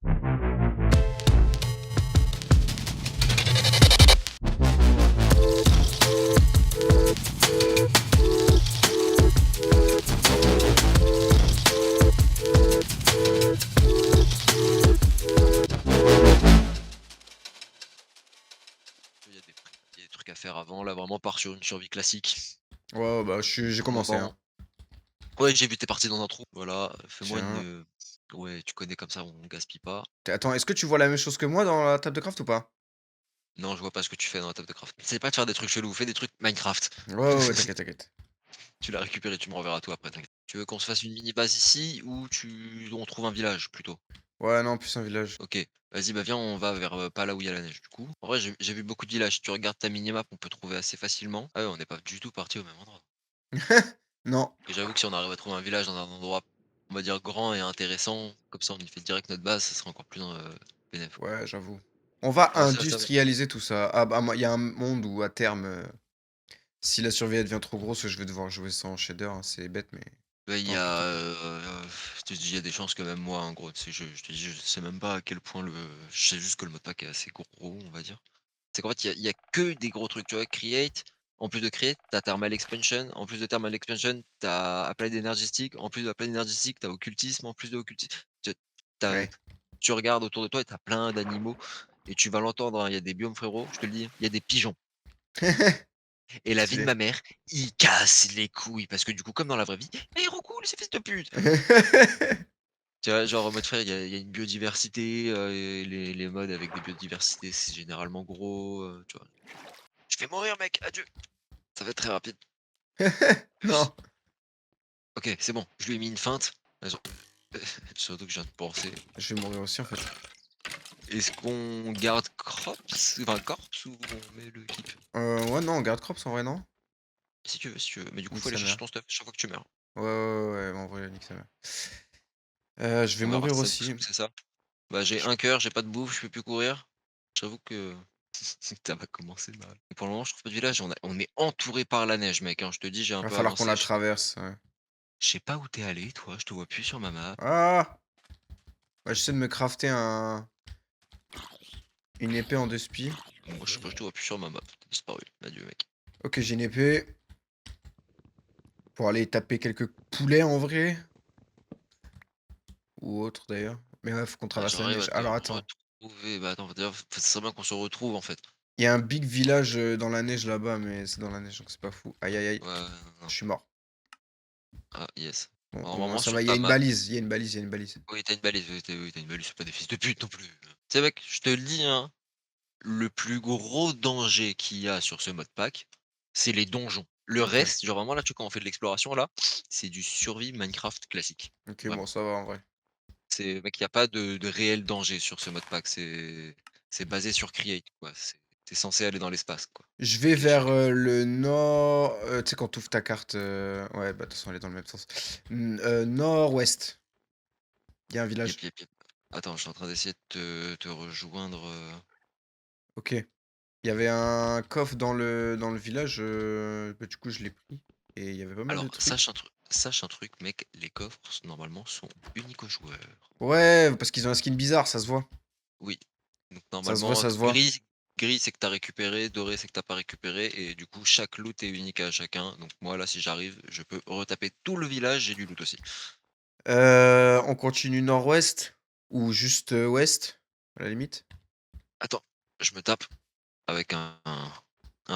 Il y a des trucs à faire avant, là, vraiment part sur une survie classique. Ouais, ouais, bah, j'ai commencé, hein. Moment ouais, j'ai vu tu parti dans un trou, voilà, fais-moi Tiens. une, ouais, tu connais comme ça, on gaspille pas. Attends, est-ce que tu vois la même chose que moi dans la table de craft ou pas? Non, je vois pas ce que tu fais dans la table de craft. Essaie pas de faire des trucs chelous, fais des trucs Minecraft. Ouais, ouais, ouais, t'inquiète, t'inquiète. Tu l'as récupéré, tu me renverras tout après, t'inquiète. Tu veux qu'on se fasse une mini base ici ou on trouve un village plutôt? Ouais, non, plus un village. OK, vas-y, bah, viens, on va vers, pas là où il y a la neige, du coup. En vrai, j'ai vu beaucoup de villages. Si tu regardes ta minimap, on peut trouver assez facilement. Ah ouais, on n'est pas du tout parti au même endroit. Non. Et j'avoue que si on arrive à trouver un village dans un endroit, on va dire grand et intéressant, comme ça on y fait direct notre base, ça sera encore plus, bénef, quoi. Ouais, j'avoue. On va Ouais, ça va. industrialiser tout ça. Ah bah, moi, il y a un monde où à terme, si la survie elle devient trop grosse, je vais devoir jouer sans shader, hein. C'est bête, mais Bah, il y tant a, pis. je te dis, il y a des chances que même moi, en gros, tu sais, je te dis, je sais même pas à quel point je sais juste que le modpack est assez gros, on va dire. C'est qu'en fait, il y a que des gros trucs, tu vois? Create, en plus de Create, tu Thermal Expansion, en plus de Thermal Expansion, tu as Applied Energy Stick, en plus de Applied Energy Stick, tu Occultisme, en plus de Occultisme, tu tu Ouais. tu regardes autour de toi et tu as plein d'animaux et tu vas l'entendre, hein, il y a des biomes frérot, je te le dis, hein, il y a des pigeons et la vie de Stylé. ma mère, ils cassent les couilles parce que du coup, comme dans la vraie vie: «Eh Roku, ces fils de pute!» Tu vois? Genre en mode frère, il y a une biodiversité, et les modes avec des biodiversités, c'est généralement gros, tu vois? «Je vais mourir mec, adieu!» Ça va être très rapide. Non. OK, c'est bon, je lui ai mis une feinte. Raison surtout que je viens de penser. Je vais mourir aussi, en fait. Est-ce qu'on garde Crops enfin Corpse ou on met le keep? Ouais, non, on garde crops en vrai, non? Si tu veux, si tu veux, mais du coup, Nique faut aller sa chercher mère. ton stuff chaque fois que tu meurs. Ouais, ouais, ouais, ouais, en vrai, nique sa mère. Je vais On va voir mourir si ça aussi. booste pousser ça. Bah, j'ai Je un cœur, j'ai pas de bouffe, je peux plus courir. J'avoue que ça va commencer mal. Et pour le moment, je trouve pas de village, on est entouré par la neige, mec, hein. Je te dis, j'ai un Va peu falloir qu'on avancé. la traverse, ouais. Je sais pas où tu es allé, toi, je te vois plus sur ma map. Ah! Ouais, j'essaie de me crafter une épée en 2 spies. Moi, je sais pas, je te vois plus sur ma map. Tu disparu. Adieu, mec. OK, j'ai une épée pour aller taper quelques poulets en vrai ou autre d'ailleurs. Mais ouais, faut qu'on Ah, traverse la j'arrive à neige. te Alors attends, retrouver. Bah, attends, d'ailleurs, ça serait bien qu'on se retrouve, en fait. il y a un big village, dans la neige là-bas, mais c'est dans la neige, donc c'est pas fou. Aïe, aïe, aïe, Ouais, non, non. je suis mort. Ah, yes. Bon, au moins Normalement, ça va, sur il y a ta une map, balise, il y a une balise, il y a une balise. oui, tu une balise, oui, tu une balise, c'est pas des fils de pute non plus. Tu sais, mec, je te le dis, hein, le plus gros danger qu'il y a sur ce mode pack, c'est les donjons. Le OK. reste, genre vraiment là, tu vois, quand on fait de l'exploration là, c'est du survie Minecraft classique, OK, bon, vraiment. ça va en vrai. C'est mec, il y a pas de réel danger sur ce mode pack, c'est basé sur create, quoi. C'est censé aller dans l'espace, quoi. Je vais OK, sur vers, le nord, tu sais quand tu ouvres ta carte, ouais, bah, de toute façon elle est dans le même sens. Nord-ouest, il y a un village. yep, yep, yep. Attends, je suis en train d'essayer de te rejoindre, OK. Il y avait un coffre dans le village, bah, du coup je l'ai pris et il y avait pas mal de alors trucs. sache un truc mec, les coffres normalement sont uniques aux joueurs. Ouais, parce qu'ils ont un skin bizarre, ça se voit. Oui, donc Ça se voit, normalement ça se voit. gris c'est que tu as récupéré, doré c'est que tu as pas récupéré et du coup chaque loot est unique à chacun. Donc moi là si j'arrive, je peux retaper tout le village, j'ai du loot aussi. On continue nord-ouest ou juste, ouest, à la limite? Attends, je me tape avec un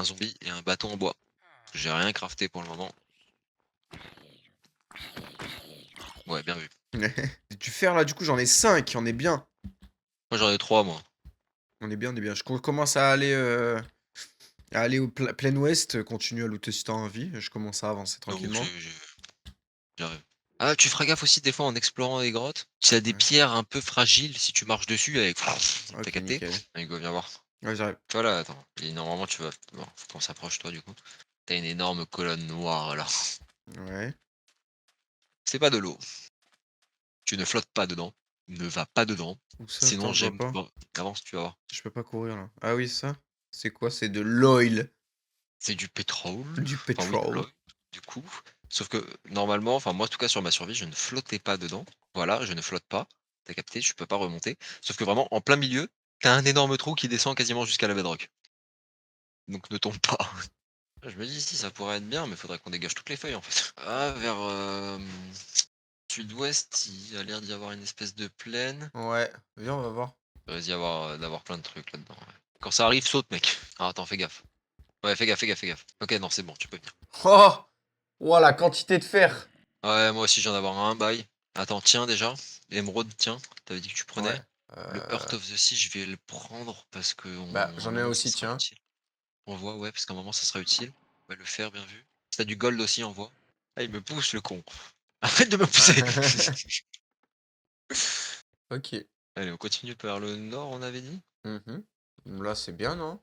zombie et un bâton en bois. J'ai rien crafté pour le moment. Ouais, bien vu. Du fer là, du coup j'en ai 5, on est bien. Moi j'en ai 3 moi. On est bien, on est bien. Je commence à aller au plein ouest, continue à looter si tu as envie. Je commence à avancer Donc tranquillement. j'arrive. Ah, tu feras gaffe aussi des fois en explorant les grottes. S'il y a des Ouais. pierres un peu fragiles, si tu marches dessus avec t'as OK, capté? nickel. Allez go, viens voir. Ouais, j'arrive. Tu vois là, attends, et normalement tu vas bon, faut qu'on s'approche toi du coup. T'as une énorme colonne noire là. Ouais. C'est pas de l'eau. Tu ne flottes pas dedans. Ne va pas dedans. Où ça? Sinon Attends, je vois j'aime pas. bon, avance, tu vas voir. Je peux pas courir là. Ah oui, ça? C'est quoi? C'est de l'oil. C'est du pétrole. Du Enfin oui, de pétrole. l'eau, du coup. Sauf que normalement, enfin moi en tout cas sur ma survie, je ne flottais pas dedans. Voilà, je ne flotte pas. Tu capté, tu peux pas remonter. Sauf que vraiment en plein milieu, t'as un énorme trou qui descend quasiment jusqu'à la bedrock. Donc ne tombe pas. Je me dis si ça pourrait être bien, mais faudrait qu'on dégage toutes les feuilles en fait. Ah vers, sud-ouest, il y a l'air d'y avoir une espèce de plaine. Ouais, viens, on va voir. Il risque d'y avoir, d'avoir plein de trucs là-dedans, ouais. Quand ça arrive, saute mec. Alors attends, fais gaffe. Ouais, fais gaffe, fais gaffe, fais gaffe. OK, non, c'est bon, tu peux venir. Oh! Ouah, la quantité de fer! Ouais, moi aussi, je viens d'avoir un bail. Attends, tiens déjà. L'émeraude, tiens, tu dit que tu Ouais. prenais. Le Heart of the Sea, je vais le prendre parce qu'à Bah, un j'en ai moment, ça aussi, sera tiens. utile. On voit, ouais, parce qu'à un moment, ça sera utile. Ouais, le fer, bien vu. Si tu du gold aussi, envoie. Ah, il me pousse, le con. Arrête de me pousser! OK. Allez, on continue par le nord, on avait dit? Mmh. Là, c'est bien, non?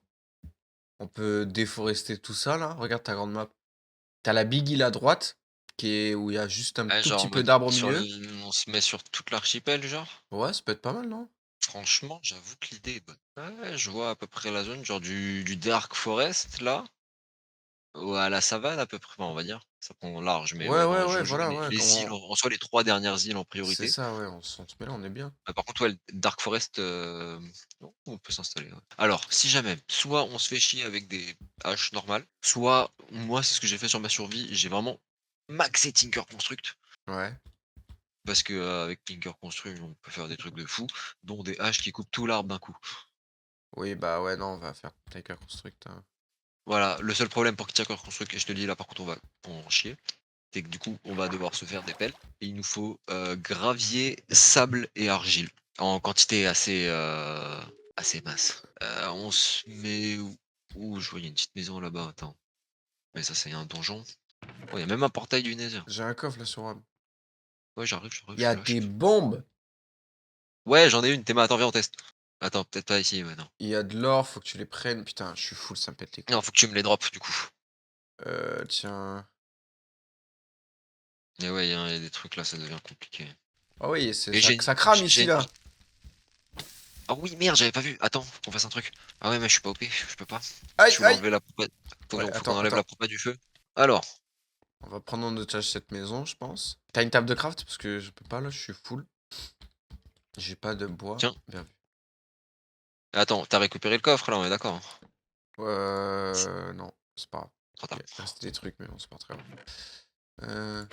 On peut déforester tout ça, là. Regarde ta grande map. T'as la Big Hill à droite, qui est où il y a juste un Ah, tout genre petit en peu mode d'arbres au sur milieu. l on se met sur toute l'archipel, genre? Ouais, ça peut être pas mal, non? Franchement, j'avoue que l'idée est bonne. Ouais, je vois à peu près la zone, genre du Dark Forest, là, ou à la savane à peu près, enfin, on va dire. Ça prend large, mais Ouais, ouais, ouais, non, ouais, je vois voilà, ouais, les îles, comment en soi, les 3 dernières îles en c'est priorité. ça, ouais, on se met là, on est bien. Par contre, ouais, le Dark Forest, non, on peut s'installer, ouais. Alors, si jamais, soit on se fait chier avec des haches normales, soit moi, c'est ce que j'ai fait sur ma survie, j'ai vraiment maxé Tinker Construct. Ouais. Parce que, avec Tinker Construct, on peut faire des trucs de fou, dont des haches qui coupent tout l'arbre d'un coup. Oui, bah, ouais, non, on va faire Tiger Construct, hein. Voilà, le seul problème pour Tinker Construct, et je te le dis là par contre on va en chier, c'est que du coup on va devoir se faire des pelles et il nous faut, gravier, sable et argile en quantité assez, assez masse. On se met où? Je vois il y a une petite maison là-bas, attends. Mais ça c'est un donjon. Oh, il y a même un portail du Nether. J'ai un coffre là sur Rome. Ouais, j'arrive, Il je y suis a là, je des suis bombes! ouais, j'en ai une, Théma, attends, viens on teste. Attends, peut-être pas ici, ouais, non. Il y a de l'or, faut que tu les prennes. Putain, je suis full, ça me pète les Non, couilles. faut que tu me les drops du coup. Tiens. Et ouais, il y a des trucs là, ça devient compliqué. Ah oui, c'est Et ça ça crame ici, j'ai là! ah oui, merde, j'avais pas vu. Attends, faut qu'on fasse un truc. Ah ouais, mais je suis pas OP, je peux pas. Aïe, Je voulais aïe! enlever la pompa. Ouais, Faut qu'on attends, enlève la attends. pompa du feu. Alors, On va prendre en otage cette maison, je pense. T'as une table de craft? Parce que je peux pas, là, je suis full. J'ai pas de bois. tiens, Bien vu. attends, t'as récupéré le coffre là, on est d'accord, hein? Non, c'est pas grave. Trop OK, tard. il restait des trucs, mais bon, c'est pas très grave. Heu,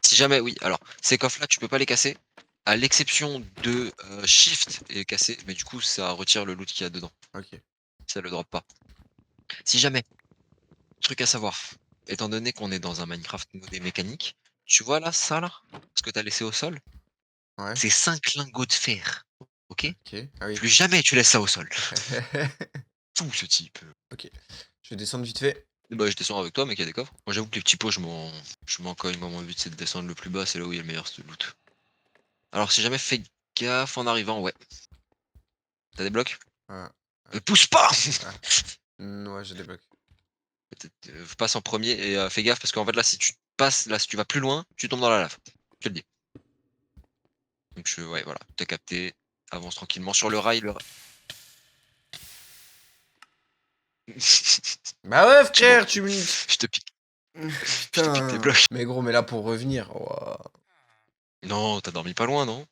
Si jamais, oui, alors, ces coffres-là, tu peux pas les casser, à l'exception de Shift est cassé, mais du coup, ça retire le loot qu'il y a dedans. OK. Ça le drop pas. Si jamais, truc à savoir, étant donné qu'on est dans un Minecraft modé mécanique, tu vois là, ça là, ce que t'as laissé au sol, Ouais, c'est 5 lingots de fer. OK? OK. Ah oui. Plus jamais tu laisses ça au sol. Fou ce type. OK. Je vais descendre vite fait. Bah, je descends avec toi, mec, il y a des coffres. Moi, j'avoue que les petits pots, je m'en cogne. Moi, mon but, c'est de descendre le plus bas, c'est là où il y a le meilleur loot. Alors, si jamais, fais gaffe en arrivant, ouais. T'as des blocs? Ah, Pousse pas! ah. Ouais, j'ai des blocs. Peut-être, passe en premier et fais gaffe parce qu'en fait, là, si tu passes, là, si tu vas plus loin, tu tombes dans la lave. Je te le dis. Donc, ouais, voilà, t'as capté. Avance tranquillement sur le rail. Bah ouais, C'est bon, frère, tu me je te pique, je te pique tes putain! blocs. Mais gros, mais là, pour revenir, wouah, Non, t'as dormi pas loin, non?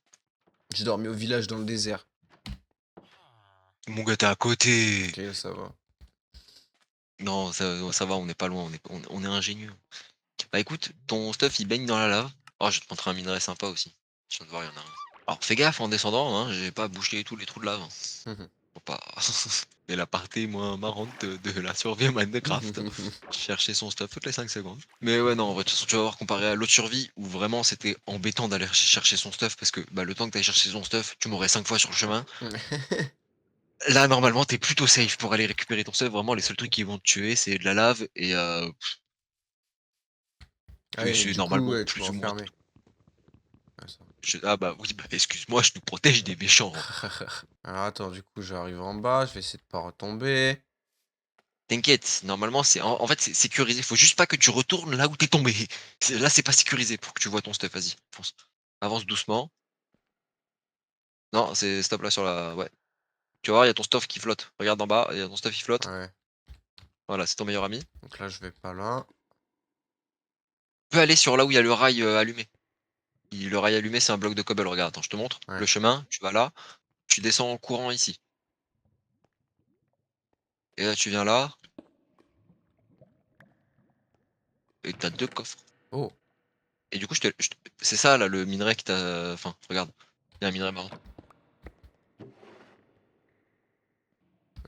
j'ai dormi au village dans le désert. Mon gars, t'es à côté. OK, ça va. Non, ça va, on n'est pas loin, on est ingénieux. Bah, écoute, ton stuff, il baigne dans la lave. Oh, je vais te montrer un minerai sympa aussi. Je viens de voir, il y en a un. Alors, fais gaffe en descendant, hein, j'ai pas bouché tous les trous de lave, hein. Mmh Faut pas mais la partie moins marrante de la survie Minecraft. mh. Chercher son stuff toutes les 5 secondes. Mais ouais, non, en vrai, de toute façon, tu vas voir comparé à l'autre survie où vraiment c'était embêtant d'aller chercher son stuff parce que, bah, le temps que tu chercher son stuff, tu mourrais 5 fois sur le chemin. Là, normalement, t'es plutôt safe pour aller récupérer ton stuff. Vraiment, les seuls trucs qui vont te tuer, c'est de la lave et Ah et oui, c'est du coup, normalement ouais, tu m'as plus ou moins enfermé. tout. Ouais, ça Ah bah oui, bah excuse-moi, je nous protège des méchants, hein. va. Alors attends, du coup, j'arrive en bas, je vais essayer de pas retomber. T'inquiète, normalement, en fait, c'est sécurisé. Faut juste pas que tu retournes là où t'es tombé. Là, c'est pas sécurisé pour que tu vois ton stuff. Vas-y, fonce. Avance doucement. Non, c'est stop là sur la. Ouais. Tu vas voir, il y a ton stuff qui flotte. Regarde en bas, il y a ton stuff qui flotte. Ouais, Voilà, c'est ton meilleur ami. donc là, je vais pas là. Tu peux aller sur là où il y a le rail allumé. le rail allumé, c'est un bloc de cobble. Regarde, attends, je te montre. Ouais. Le chemin, tu vas là, tu descends en courant ici. Et là, tu viens là, et tu as 2 coffres. Oh, Et du coup, c'est ça là le minerai qui t'a enfin, regarde, il y a un minerai marron.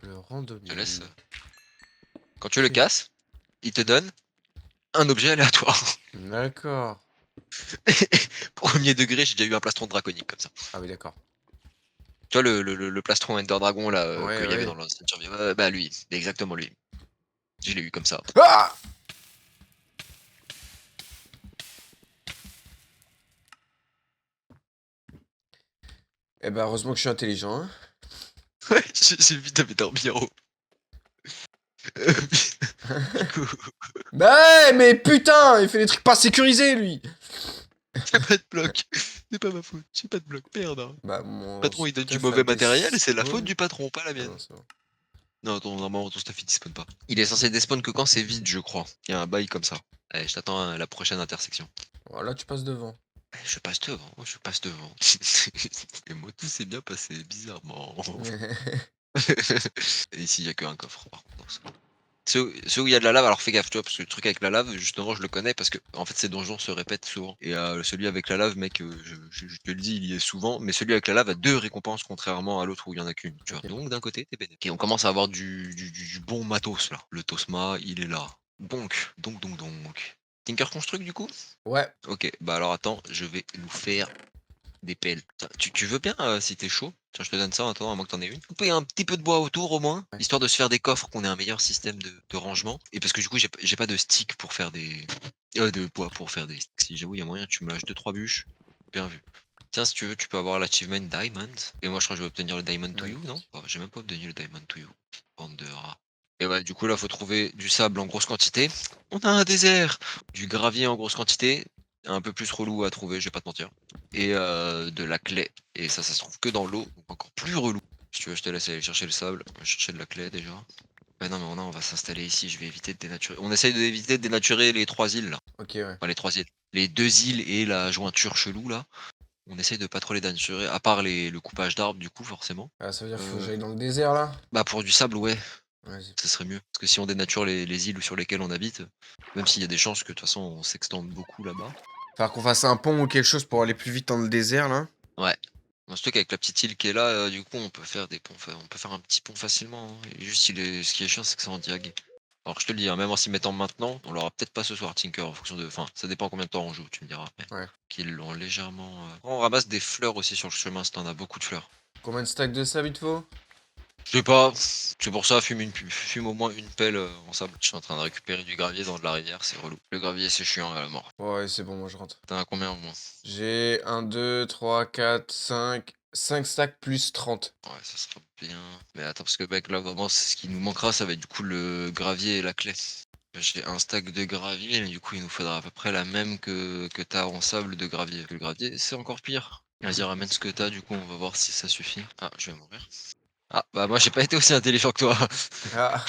le Je te laisse, randonnier. quand tu le OK. casses, il te donne un objet aléatoire. D'accord. 1er degré, j'ai déjà eu un plastron draconique comme ça. Ah oui, d'accord. Tu vois le plastron Ender Dragon là, Ouais, qu'il y avait dans ouais. l'ancienne survie? Ouais, bah lui, exactement lui. Je l'ai eu comme ça. Ah! Eh ben, heureusement que je suis intelligent, hein. Ouais, j'ai vu, tu avais dormi en haut. Du coup, Bah ouais, mais putain, il fait des trucs pas sécurisés, lui! j'ai pas de bloc. C'est pas ma faute, j'ai pas de bloc, merde, hein. Bah, Le mon patron, il donne du stuff a mauvais matériel et c'est la faute despawn. du patron, pas la Ah mienne. non, c'est bon. Non, normalement, ton stuff, il despawn pas. Il est censé despawn que quand c'est vide, je crois. Il y a un bail comme ça. Allez, je t'attends à la prochaine intersection. Voilà, tu passes devant. Je passe devant, je passe devant. Et moi, tout s'est bien passé, bizarrement. Et ici, il y a qu'un coffre, par contre, dans ce ceux où il y a de la lave, alors fais gaffe, tu vois? Parce que le truc avec la lave, justement, je le connais parce que en fait, ces donjons se répètent souvent et celui avec la lave, mec, je te le dis, il y est souvent, mais celui avec la lave a 2 récompenses contrairement à l'autre où il y en a qu'une, tu vois? OK. Donc d'un côté, tu es bénef. OK, on commence à avoir du bon matos là. Le Tosma, il est là. Donc. Tinker Construct du coup? Ouais. OK, bah alors attends, je vais nous faire des pelles. Tiens, tu veux bien, si tu chaud? Tiens, je te donne ça, attends, à moins que t'en aies une. Couper un petit peu de bois autour au moins, Ouais. histoire de se faire des coffres, qu'on ait un meilleur système de rangement et parce que du coup, j'ai pas de stick pour faire des de bois pour faire des sticks. Si j'avoue, il y a moyen, tu me lâches 2-3 bûches, bien vu. Tiens, si tu veux, tu peux avoir l'achievement Diamond et moi, je crois que je vais obtenir le Diamond to You, non? Magnifique. Oh, j'ai même pas obtenu le Diamond to You. Bande de rats et ouais, du coup, là, faut trouver du sable en grosse quantité. On a un désert! Du gravier en grosse quantité, un peu plus relou à trouver, je vais pas te mentir et de la claie et ça se trouve que dans l'eau, donc encore plus relou. Si tu veux, je te laisse aller chercher le sable, on va chercher de la claie déjà. Ouais, non, mais on va s'installer ici, je vais éviter de dénaturer. On essaye d'éviter de dénaturer les 3 îles là. OK, ouais. Enfin les 3 îles, les 2 îles et la jointure chelou là. On essaye de pas trop les dénaturer, à part le coupage d'arbres du coup forcément. Ah, ça veut dire qu'il faut que Heu, j'aille dans le désert, là? Bah, pour du sable, ouais, Vas-y. ça serait mieux. Parce que si on dénature les îles sur lesquelles on habite, même s'il y a des chances que de toute façon on s'extende beaucoup là-bas. Falloir qu'on fasse un pont ou quelque chose pour aller plus vite dans le désert, là. Ouais. Surtout qu'avec la petite île qui est là, du coup, on peut faire des ponts on peut faire un petit pont facilement, hein. Et juste, ce qui est chiant, c'est que c'est en diag. Alors je te le dis, hein, même en s'y mettant maintenant, on l'aura peut-être pas ce soir, Tinker, en fonction de enfin, ça dépend combien de temps on joue, tu me diras, mais Ouais. qu'ils l'ont légèrement, on ramasse des fleurs aussi sur le chemin si tu en as beaucoup de fleurs. Combien de stacks de sable il te faut? Je sais pas, c'est pour ça, fume au moins une pelle, en sable. Je suis en train de récupérer du gravier dans de la rivière, c'est relou. Le gravier, c'est chiant à la mort. Ouais, c'est bon, moi je rentre. Tu as combien au moins? J'ai 1, 2, 3, 4, 5, 5 stacks plus 30. Ouais, ça sera bien. Mais attends, parce que mec, là, vraiment, ce qui nous manquera, ça va être du coup le gravier et la clé. J'ai un stack de gravier, mais du coup, il nous faudra à peu près la même que tu en sable de gravier. Le gravier, c'est encore pire. Vas-y, ramène ce que t'as, du coup, on va voir si ça suffit. Ah, je vais mourir. Ah, bah moi, j'ai pas été aussi intelligent que toi. Ah.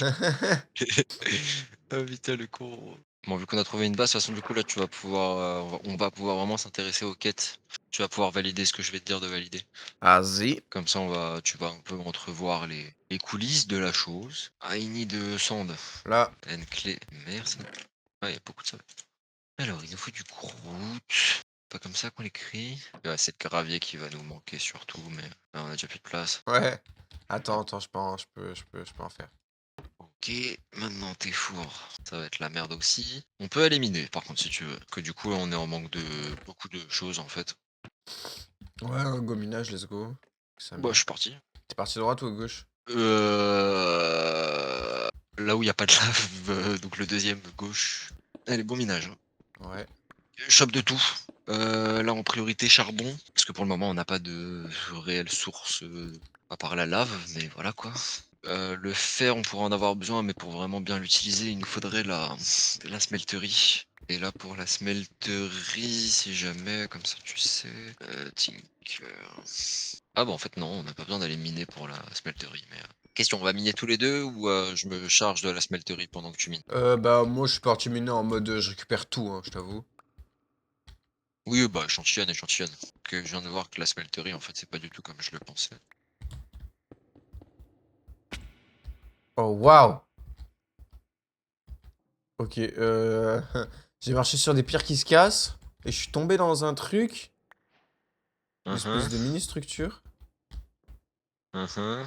Ah putain, le con. Bon, vu qu'on a trouvé une base, de toute façon, du coup, là, tu vas pouvoir, on va pouvoir vraiment s'intéresser aux quêtes. Tu vas pouvoir valider ce que je vais te dire de valider. Vas-y. Comme ça, tu vas un peu entrevoir les coulisses de la chose. I need sand. Là. Une clé. Merci. Ah, il y a beaucoup de ça. Alors, il nous faut du grout. Pas comme ça qu'on l'écrit. Ouais, c'est le gravier qui va nous manquer surtout, mais là, on a déjà plus de place. Ouais. Attends, je peux en faire. Ok, maintenant tes fours, ça va être la merde aussi. On peut éliminer par contre si tu veux, que du coup on est en manque de beaucoup de choses en fait. Ouais, un gominage, let's go. Ça Bah met. je suis parti. T'es parti droite ou à gauche? Là où il y a pas de lave, donc le deuxième gauche. Allez, bon minage, hein. Ouais. Chope de tout. Là en priorité charbon, parce que pour le moment on n'a pas de réelle source à part la lave, mais voilà quoi. Le fer, on pourra en avoir besoin, mais pour vraiment bien l'utiliser, il nous faudrait la smelterie. Et là pour la smelterie, si jamais, comme ça tu sais. Tinker. Ah bah en fait non, on n'a pas besoin d'aller miner pour la smelterie, mais. Question, on va miner tous les deux ou je me charge de la smelterie pendant que tu mines? Bah, moi je suis parti miner en mode je récupère tout, hein, je t'avoue. Oui, bah, échantillonne, échantillonne. Que je viens de voir que la smelterie, en fait, c'est pas du tout comme je le pensais. Oh, waouh! Ok, j'ai marché sur des pierres qui se cassent et je suis tombé dans un truc, une Hein, espèce hein, de mini structure. hein, hein.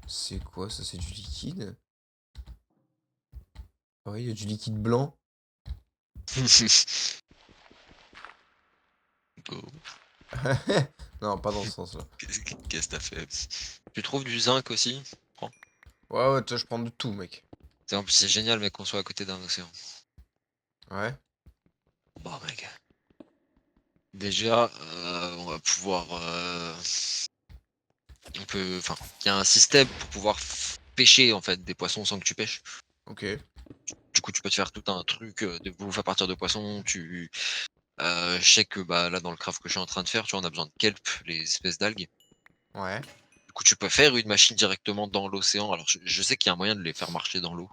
C'est quoi ça? C'est du liquide? Ah oui, il y a du liquide blanc. Go. Non, pas dans ce sens-là. Qu'est-ce que t'as fait? Tu trouves du zinc aussi? Prends. Ouais, ouais, toi, je prends de tout, mec. En plus, c'est génial, mec, qu'on soit à côté d'un océan. Ouais, Bah, mec. Déjà, on va pouvoir. On peut. Enfin, il y a un système pour pouvoir pêcher en fait des poissons sans que tu pêches. ok, Du coup, tu peux te faire tout un truc de bouffe à partir de poissons. Je sais que bah, là, dans le craft que je suis en train de faire, tu vois, on a besoin de kelp, les espèces d'algues. ouais, Du coup, tu peux faire une machine directement dans l'océan. Alors, je sais qu'il y a un moyen de les faire marcher dans l'eau.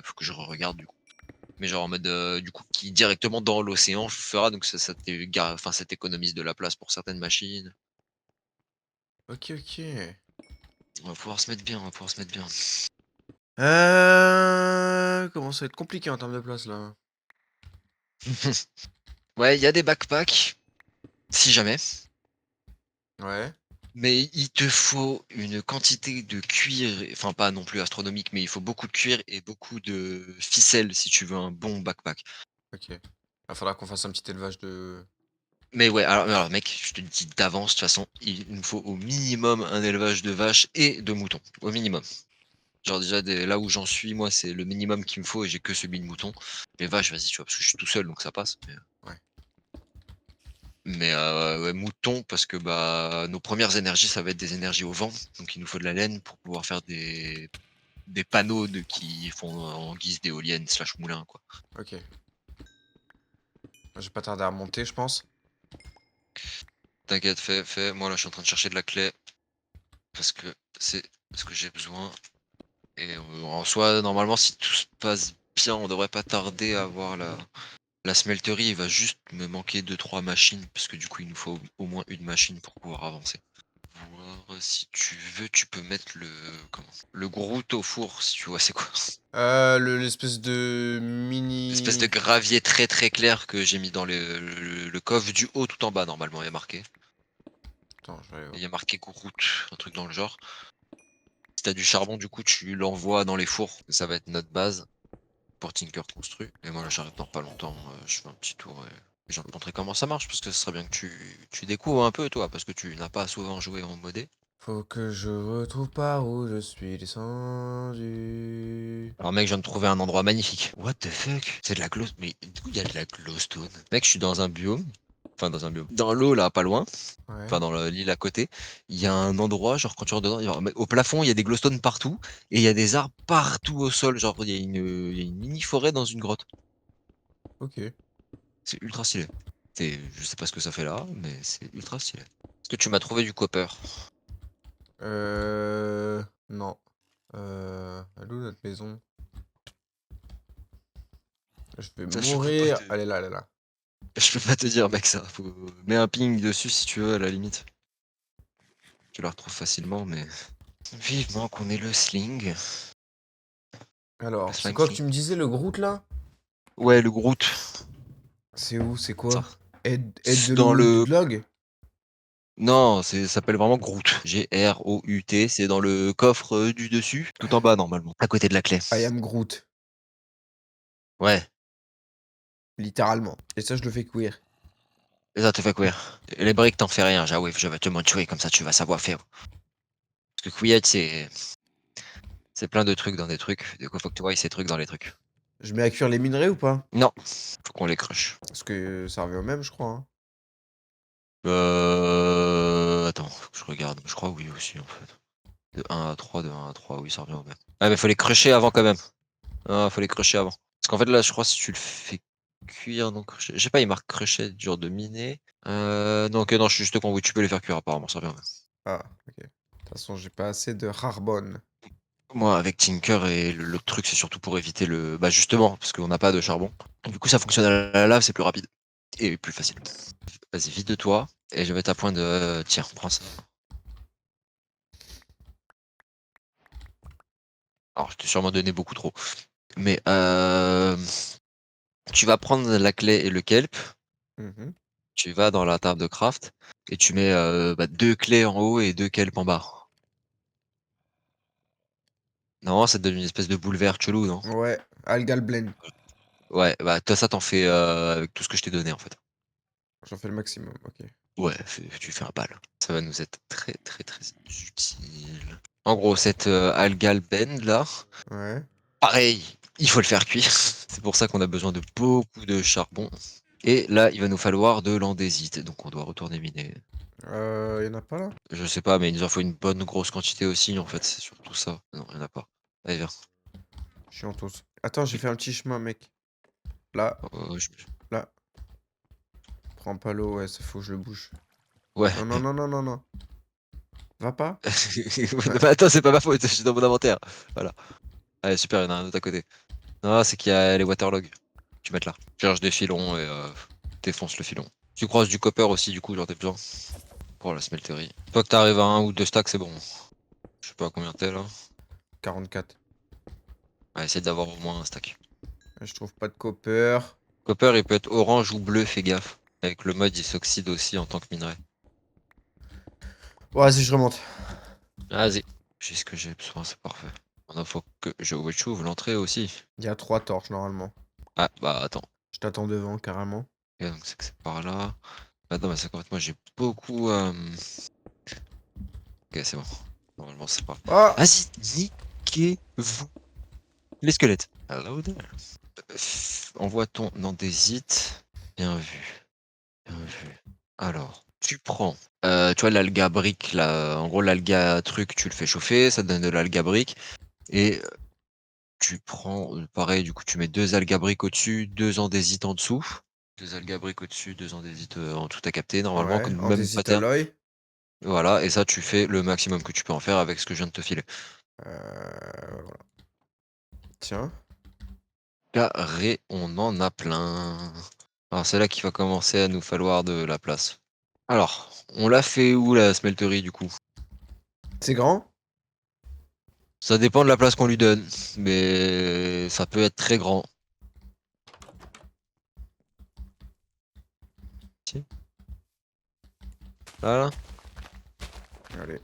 Faut que je regarde du coup. Mais genre en mode, du coup, qui directement dans l'océan fera donc enfin, ça t'économise de la place pour certaines machines. ok, ok. On va pouvoir se mettre bien, on va pouvoir se mettre bien. Comment ça va être compliqué en termes de place là. Ouais, il y a des backpacks, si jamais, Ouais, mais il te faut une quantité de cuir, enfin pas non plus astronomique, mais il faut beaucoup de cuir et beaucoup de ficelle si tu veux un bon backpack. ok. Va falloir qu'on fasse un petit élevage de. Mais ouais, alors mec, je te le dis d'avance, de toute façon, il nous faut au minimum un élevage de vaches et de moutons, au minimum. Genre déjà là où j'en suis, moi, c'est le minimum qu'il me faut et j'ai que celui de mouton. Les vaches, vas-y, tu vois, parce que je suis tout seul, donc ça passe. Ouais, Ouais, mouton, parce que bah nos premières énergies, ça va être des énergies au vent. Donc il nous faut de la laine pour pouvoir faire des panneaux qui font en guise d'éoliennes slash moulin, quoi. ok. Je vais pas tarder à remonter, je pense. T'inquiète, fais. Moi là, je suis en train de chercher de la clé parce que c'est ce que j'ai besoin. Et en soi, normalement, si tout se passe bien, on devrait pas tarder à avoir la smelterie. Il va juste me manquer deux trois machines parce que du coup, il nous faut au moins une machine pour pouvoir avancer. Voir, si tu veux, tu peux mettre le Groot au four, si tu vois c'est quoi. L'espèce de L'espèce de mini. gravier très très clair que j'ai mis dans le coffre du haut tout en bas normalement, il y a marqué. Attends, je vais aller Il voir. y a marqué Groot, un truc dans le genre. Si t'as du charbon, du coup, tu l'envoies dans les fours. Ça va être notre base pour Tinker Construit. Et moi là, j'arrive dans pas longtemps. Je fais un petit tour et je vais te montrer comment ça marche parce que ce serait bien que tu découvres un peu toi parce que tu n'as pas souvent joué en modé. Faut que je retrouve par où je suis descendu. Alors mec, je viens de trouver un endroit magnifique. What the fuck? C'est de la glow... Mais d'où il y a de la glowstone? Mec, je suis dans un biome. Enfin, dans un biome. Dans l'eau, là, pas loin. Ouais, Enfin, dans l'île à côté. Il y a un endroit, genre, quand tu rentres dedans, au plafond, il y a des glowstones partout. Et il y a des arbres partout au sol. Genre, il y a une mini forêt dans une grotte. ok. C'est ultra stylé. Je sais pas ce que ça fait là, mais c'est ultra stylé. Est-ce que tu m'as trouvé du copper? Non. Elle est où notre maison? Je vais Ça, je peux pas mourir. te... Elle est là, elle est là. Je peux pas te dire, mec, ça. Mets un ping dessus si tu veux, à la limite. Tu la retrouves facilement, mais... Vivement qu'on ait le sling. Le Alors, c'est sling quoi que sling. tu me disais, le Groot là? Ouais, le Groot. C'est où? C'est Ça. quoi? Aide de C'est dans le... log? Non, ça s'appelle vraiment Groot. G-R-O-U-T. C'est dans le coffre du dessus, tout en bas normalement. À côté de la clé. I am Groot. Ouais. Littéralement. Et ça, je le fais cuire. Et ça te fait courir. Et les briques, t'en fais rien. Ah oui, je vais te montrer comme ça, tu vas savoir faire. Parce que Quiet, c'est plein de trucs dans des trucs. Du coup, faut que tu vois ces trucs dans les trucs. Je mets à cuire les minerais ou pas? Non, faut qu'on les crush. Parce que ça revient au même, je crois, hein. Attends, faut que je regarde. Je crois oui aussi en fait. De 1 à 3, oui, ça revient au même. Ah, mais faut les crusher avant quand même. Ah, faut les crusher avant. Parce qu'en fait, là, je crois si tu le fais cuire, donc je sais pas, il marque crusher dur de miner. Non, ok, non, je suis juste con, oui, tu peux les faire cuire apparemment, ça revient au même. Ah, ok. De toute façon, j'ai pas assez de charbon. Moi, avec Tinker et l'autre truc, c'est surtout pour éviter le. Bah, justement, parce qu'on n'a pas de charbon. Du coup, ça fonctionne à la lave, c'est plus rapide. et plus facile. Vas-y, vide-toi et je vais mettre à point de tiens, prends ça. Alors je t'ai sûrement donné beaucoup trop, mais tu vas prendre la clé et le kelp, Mmh. tu vas dans la table de craft et tu mets, 2 clés en haut et 2 kelp en bas. Non, ça te donne une espèce de boule verte chelou, non? Ouais, Algal Blend. Ouais, bah toi ça t'en fais, avec tout ce que je t'ai donné en fait. J'en fais le maximum, OK. Ouais, tu fais un bal. Ça va nous être très, très, très utile. En gros, cette, algal bend là, Ouais. pareil, il faut le faire cuire. C'est pour ça qu'on a besoin de beaucoup de charbon et là, il va nous falloir de l'andésite, donc on doit retourner miner. Y en a pas là? Je sais pas, mais il nous en faut une bonne grosse quantité aussi en fait, c'est surtout ça. Non, il y en a pas. Allez viens. Chiantos. Attends, j'ai Oui, fait un petit chemin, mec. Là, je là. Prends pas l'eau, ouais, ça faut que je le bouge. ouais. Non, non, non, non, non, non. Va pas? Oui, Ouais. non, mais attends, c'est pas ma faute, je suis dans mon inventaire. Voilà. Allez super, il y en a un autre à côté. Non, c'est qu'il y a les waterlogs. Tu mets là. Cherche des filons et défonce le filon. Tu croises du copper aussi, du coup, genre t'as besoin pour la smelterie. Toi que t'arrives à 1 ou 2 stacks, c'est bon. Je sais pas à combien t'es là. 44. Ouais, essaye d'avoir au moins un stack. Je trouve pas de copper. Copper, il peut être orange ou bleu, fais gaffe. Avec le mode, il s'oxyde aussi en tant que minerai. Ouais, vas-y, je remonte. Vas-y. J'ai ce que j'ai besoin, c'est parfait. Maintenant, faut que je ouvre l'entrée aussi. Il y a 3 torches normalement. Ah, bah attends. Je t'attends devant, carrément. Ok, donc c'est que c'est par là. Attends, mais c'est qu'en fait, moi j'ai beaucoup. Ok, c'est bon. Normalement, c'est pas. Ah! Vas-y, niquez-vous. Les squelettes. Hello there. Envoie ton andésite. Bien vu. Bien vu. Alors, tu prends. Tu vois l'alga brique là. En gros, l'alga truc, tu le fais chauffer, ça te donne de l'alga brique. Et tu prends. Pareil, du coup, tu mets 2 alga briques au-dessus, 2 andésites en dessous. 2 alga briques au-dessus, 2 andésites en tout à capter. Normalement, Ouais, comme même andésite à pattern. l'œil. Voilà, et ça, tu fais le maximum que tu peux en faire avec ce que je viens de te filer. Voilà. Tiens. Carré, on en a plein. Alors, c'est là qu'il va commencer à nous falloir de la place. Alors, on l'a fait où la smelterie du coup? C'est grand? Ça dépend de la place qu'on lui donne, mais ça peut être très grand. Si. Là, là. Allez.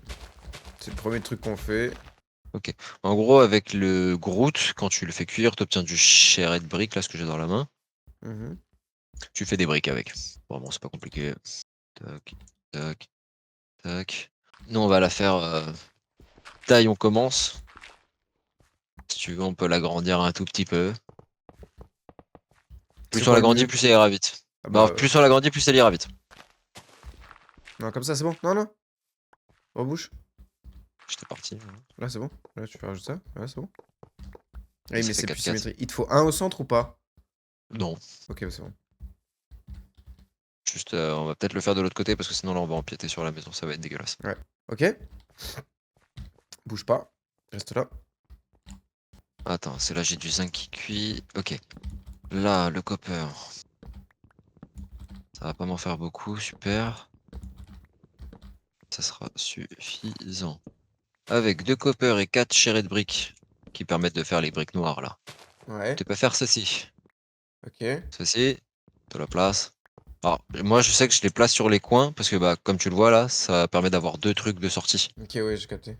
C'est le premier truc qu'on fait. Ok. En gros, avec le Groot, quand tu le fais cuire, tu obtiens du shred brick, là, ce que j'ai dans la main. Mhm. Tu fais des briques avec. Bon, c'est pas compliqué. Tac, tac, tac. Nous, on va la faire taille, on commence. Si tu veux, on peut l'agrandir un tout petit peu. C'est Plus on quoi le l'agrandit, mieux? plus elle ira vite. Ah Bah, bah... plus on l'agrandit, plus elle ira vite. Non, comme ça, c'est bon. Non, non. Rebouche. J'étais parti. Voilà. Là, c'est bon. Là, tu fais rajouter ça. Là, c'est bon. Et Oui, ça mais fait c'est plus 4-4. symétrique. Il te faut un au centre ou pas? Non. Ok, bah, c'est bon. Juste, on va peut-être le faire de l'autre côté parce que sinon là on va empiéter sur la maison, ça va être dégueulasse. Ouais. Ok. Bouge pas. Reste là. Attends, c'est là j'ai du zinc qui cuit. Ok. Là, le copper. Ça va pas m'en faire beaucoup, super. Ça sera suffisant. Avec 2 copper et 4 shred briques qui permettent de faire les briques noires là. Ouais. Tu peux faire ceci. Ok. Ceci, de la place. Alors, moi je sais que je les place sur les coins parce que bah comme tu le vois là, ça permet d'avoir 2 trucs de sortie. Ok, ouais, j'ai capté.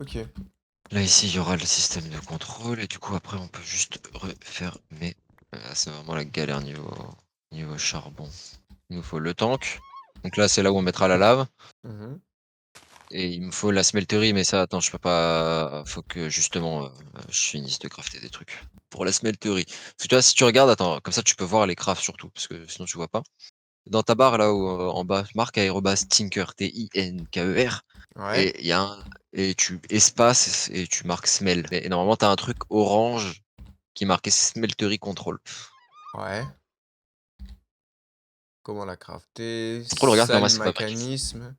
Ok. Là ici il y aura le système de contrôle et du coup après on peut juste refermer. C'est vraiment la galère niveau charbon. Il nous faut le tank. Donc là c'est là où on mettra la lave. Mhm. Et il me faut la smelterie, mais ça attends je peux pas. Faut que justement je finisse de crafter des trucs. Pour la smelterie. Parce que tu vois si tu regardes, attends, comme ça tu peux voir les crafts surtout, parce que sinon tu vois pas. Dans ta barre là où, en bas, marque aérobase Tinker, Tinker. Ouais. Et il y a un, et tu espaces et tu marques smell. Et normalement, tu as un truc orange qui est marqué smeltery control. Ouais. Comment la crafter? Contrôle, regarde Sale comment c'est fabriqué. mécanisme.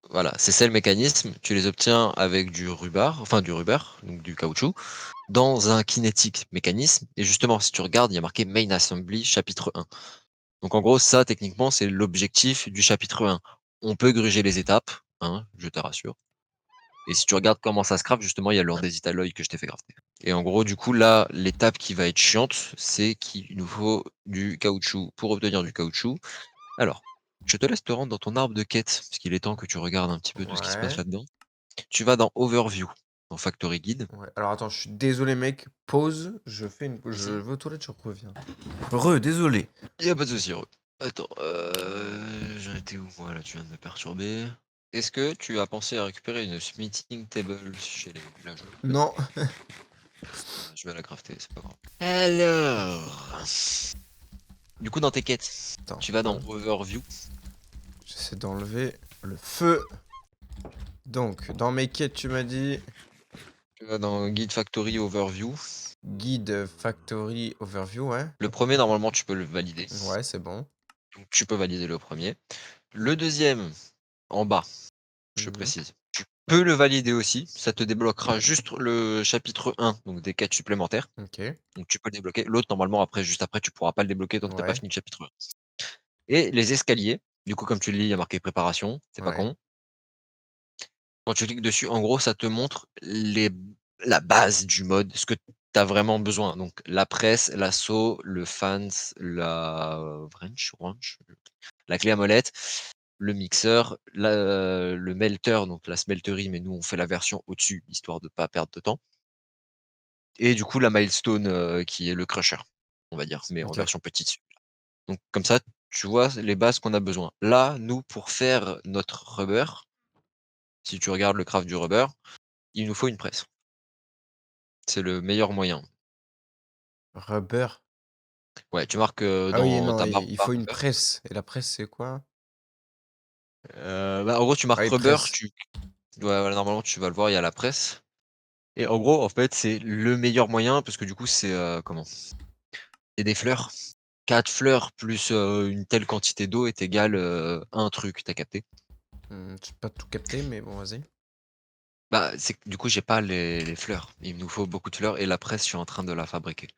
Voilà, c'est ça le mécanisme. Tu les obtiens avec du rubar, enfin du rubber, donc du caoutchouc, dans un kinétique mécanisme. Et justement, si tu regardes, il y a marqué Main Assembly chapitre 1. Donc en gros, ça, techniquement, c'est l'objectif du chapitre 1. On peut gruger les étapes, hein, je te rassure. Et si tu regardes comment ça se craft, justement, il y a l'andésite que je t'ai fait crafter. Et en gros, du coup, là, l'étape qui va être chiante, c'est qu'il nous faut du caoutchouc pour obtenir du caoutchouc. Alors, je te laisse te rendre dans ton arbre de quête, parce qu'il est temps que tu regardes un petit peu tout ce qui se passe Ouais. là-dedans. Tu vas dans Overview, dans Factory Guide. Ouais. Alors attends, je suis désolé mec, pause, je Vas-y. vais aux toilettes, je reviens. Désolé. Il y a pas de souci, re. Attends, j'en étais où moi là? Tu viens de me perturber. Est-ce que tu as pensé à récupérer une smithing table chez les villageois? Non. Je vais la crafter, c'est pas grave. Alors, du coup, dans tes quêtes, Attends, tu vas dans Overview. j'essaie d'enlever le feu. Donc, dans mes quêtes, tu m'as dit Tu vas dans Guide Factory Overview. guide factory overview, ouais. Le premier, normalement, tu peux le valider. Ouais, c'est bon. Donc, tu peux valider le premier. Le deuxième, en bas, je Mhm. précise. Tu peux le valider aussi. Ça te débloquera juste le chapitre 1, donc des quêtes supplémentaires. Ok. Donc tu peux le débloquer. L'autre, normalement, après, juste après, tu pourras pas le débloquer tant que tu pas Ouais. fini le chapitre 1. Et les escaliers, du coup, comme tu le lis, il y a marqué préparation, c'est pas Ouais. con. Quand tu cliques dessus, en gros, ça te montre la base du mode, ce que tu as vraiment besoin. Donc la presse, l'assaut, le fans, la wrench, la clé à molette, le mixeur, le melter, donc la smelterie, mais nous on fait la version au-dessus, histoire de pas perdre de temps. Et du coup la milestone qui est le crusher, on va dire, mais en Ok. version petite. Donc comme ça, tu vois les bases qu'on a besoin. Là, nous, pour faire notre rubber, si tu regardes le craft du rubber, il nous faut une presse. C'est le meilleur moyen. Rubber. Ouais, tu marques Ah oui, dans non, ta barre il barre faut une rubber. presse. Et la presse, c'est quoi? Bah, en gros, tu Ah marques oui, rubber, presse. ouais, voilà, normalement tu vas le voir, il y a la presse. Et en gros, en fait, c'est le meilleur moyen parce que du coup, c'est comment? C'est des fleurs. 4 fleurs plus une telle quantité d'eau est égale un truc, t'as capté? J'ai pas tout capté, mais bon, vas-y. Bah, c'est que du coup, j'ai pas les fleurs. Il nous faut beaucoup de fleurs et la presse, je suis en train de la fabriquer.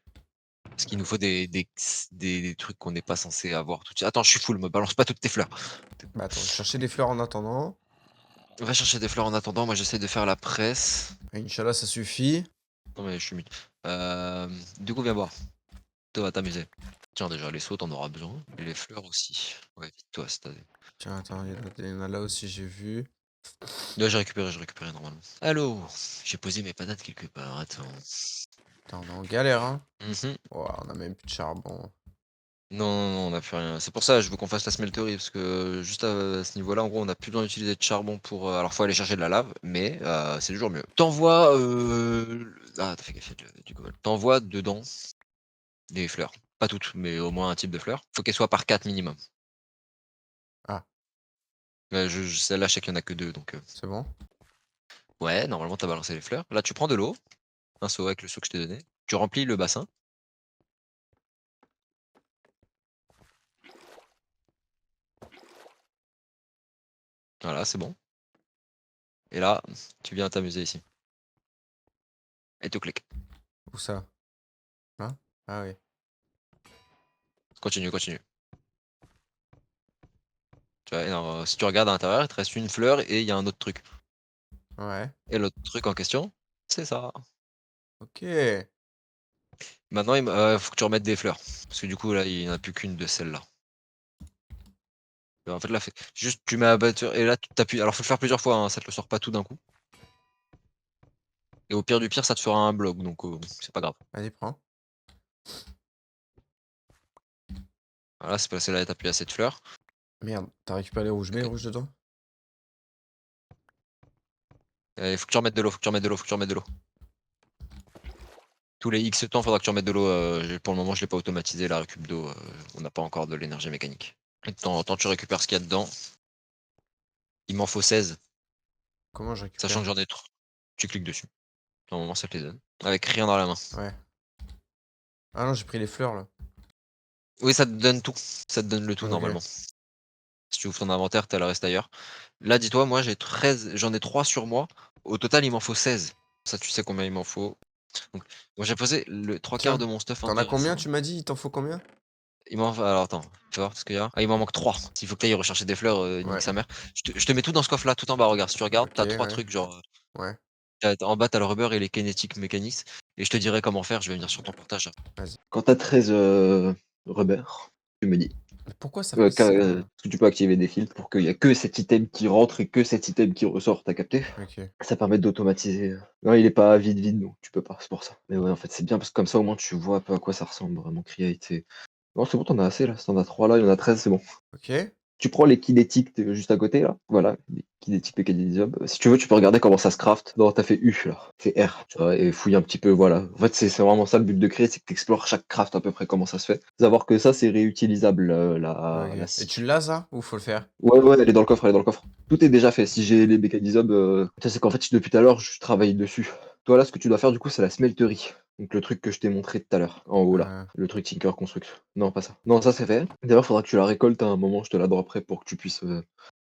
Parce qu'il nous faut des trucs qu'on n'est pas censé avoir tout de suite. Attends, je suis full, me balance pas toutes tes fleurs. Bah attends, je cherchais des fleurs en attendant. Va chercher des fleurs en attendant, moi j'essaie de faire la presse. Inch'Allah, ça suffit. Non mais je suis humide. Du coup, viens boire. Toi, va t'amuser. Tiens, déjà, les seaux, t'en auras besoin. Et les fleurs aussi. Ouais, vite-toi, c'est à dire. Tiens, attends, il y en a là aussi, j'ai vu. Ouais, j'ai récupéré normalement. Allô, j'ai posé mes patates quelque part, attends. Attends, on est en galère, hein. Mhm. Ouah, on a même plus de charbon. Non, non, non, on n'a plus rien. C'est pour ça, je veux qu'on fasse la smelterie, parce que juste à ce niveau-là, en gros, on n'a plus besoin d'utiliser de charbon pour. Alors, faut aller chercher de la lave, mais c'est toujours mieux. T'envoies. Ah, t'as fait gaffe, il y a du cobalt. T'envoies dedans des fleurs. Pas toutes, mais au moins un type de fleurs. Faut qu'elles soient par 4 minimum. Ah, Ouais, celle-là, je sais qu'il y en a que 2, donc. c'est bon? Ouais, normalement, t'as balancé les fleurs. Là, tu prends de l'eau, un seau avec le seau que je t'ai donné. Tu remplis le bassin. Voilà, c'est bon. Et là, tu viens t'amuser ici. Et tu cliques. Où ça? Hein? Ah oui. Continue, continue. Tu vois, et alors, si tu regardes à l'intérieur, il te reste une fleur et il y a un autre truc. Ouais. Et l'autre truc en question, c'est ça. Ok. Maintenant, il faut que tu remettes des fleurs. Parce que du coup, là, il n'y en a plus qu'une de celles-là. En fait, là, juste tu mets à batteur et là, tu t'appuies. Alors, faut le faire plusieurs fois, hein, ça te le sort pas tout d'un coup. Et au pire du pire, ça te fera un bloc, donc c'est pas grave. Vas-y, prends. Voilà, c'est passé là, t'appuies à cette fleur. Merde, t'as récupéré les rouges. Mets les Ok. rouges dedans. Il faut que tu remettes de l'eau, faut que tu remettes de l'eau, faut que tu remettes de l'eau. Tous les X temps, faudra que tu remettes de l'eau. Pour le moment, je l'ai pas automatisé, la récup d'eau. On n'a pas encore de l'énergie mécanique. Et de temps en temps, tu récupères ce qu'il y a dedans. Il m'en faut 16, Comment je sachant récupère? que j'en ai trop. Tu cliques dessus. Normalement, ça te les donne. Avec rien dans la main. Ouais. Ah non, j'ai pris les fleurs, là. Oui, ça te donne tout. Ça te donne le tout, Ok. normalement. Si tu ouvres ton inventaire, t'as le reste ailleurs. Là, dis-toi, moi, j'en ai 3 sur moi. Au total, il m'en faut 16. Ça, tu sais combien il m'en faut. Donc, moi, j'ai posé le 3 quarts Tiens, de mon stuff t'en as combien, intéressant. tu m'as dit? Il t'en faut combien? Alors attends, tu vois ce qu'il y a? Ah, il m'en manque 3. S'il faut que tu ailles rechercher des fleurs, nique Ouais. sa mère. Je te mets tout dans ce coffre là, tout en bas, regarde. Si tu regardes, OK, tu as 3 ouais. trucs genre, Ouais. en bas, tu as le rubber et les kinetic mechanics et je te dirai comment faire, je vais venir sur ton portage. Vas-y. Quand tu as 13, rubber, tu me dis. Mais pourquoi ça fait ça? Parce que tu peux activer des filtres pour qu'il y a que cet item qui rentre et que cet item qui ressort, tu as capté? OK. Ça permet d'automatiser, non, il est pas vide, donc tu peux pas, c'est pour ça. Mais ouais, en fait, c'est bien parce que comme ça, au moins, tu vois un peu à quoi ça ressemble vraiment Create et non, c'est bon, tu en as assez là, si tu en as 3 là, il y en a 13, c'est bon. OK. Tu prends les kinétiques juste à côté là, voilà, les kinétiques mécanism. Si tu veux, tu peux regarder comment ça se craft. Non, t'as fait U là, fais R, tu vois, et fouille un petit peu, voilà. En fait, c'est vraiment ça le but de créer, c'est que tu explores chaque craft à peu près comment ça se fait. Savoir que ça, c'est réutilisable, la OK. Et scie. tu l'as ça? Ou faut le faire? Ouais, ouais, elle est dans le coffre, elle est dans le coffre. Tout est déjà fait. Si j'ai les mécanismes, tu sais, c'est qu'en fait, depuis tout à l'heure, je travaille dessus. Toi, là, ce que tu dois faire, du coup, c'est la smelterie. Donc, le truc que je t'ai montré tout à l'heure, en haut, là. Heu, Le truc Tinker Construct. Non, pas ça. Non, ça, c'est fait. D'ailleurs, faudra que tu la récoltes à un moment, je te la dropperai pour que tu puisses